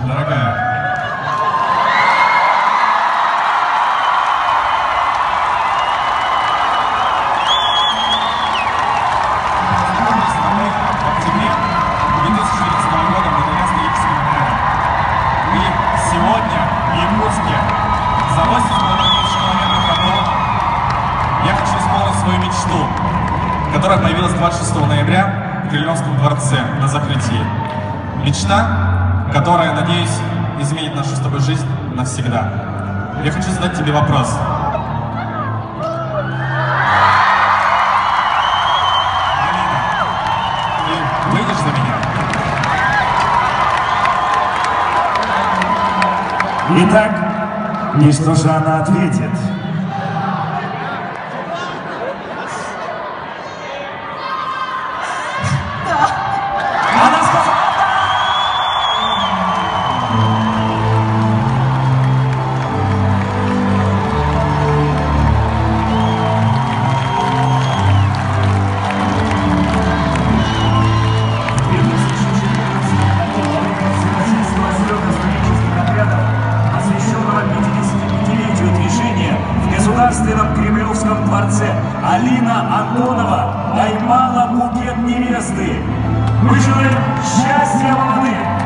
Дорогая. За 8,5 тысяч километров от дома я хочу исполнить свою мечту, которая появилась 26 ноября в Кремлевском дворце на закрытии. Мечта, которая, надеюсь, изменит нашу с тобой жизнь навсегда. Я хочу задать тебе вопрос. Алина, ты выйдешь за меня? Итак, и что же она ответит? Она сказала в Государственном Кремлевском дворце Алина Антонова поймала букет невесты. Мы желаем счастья, молодым!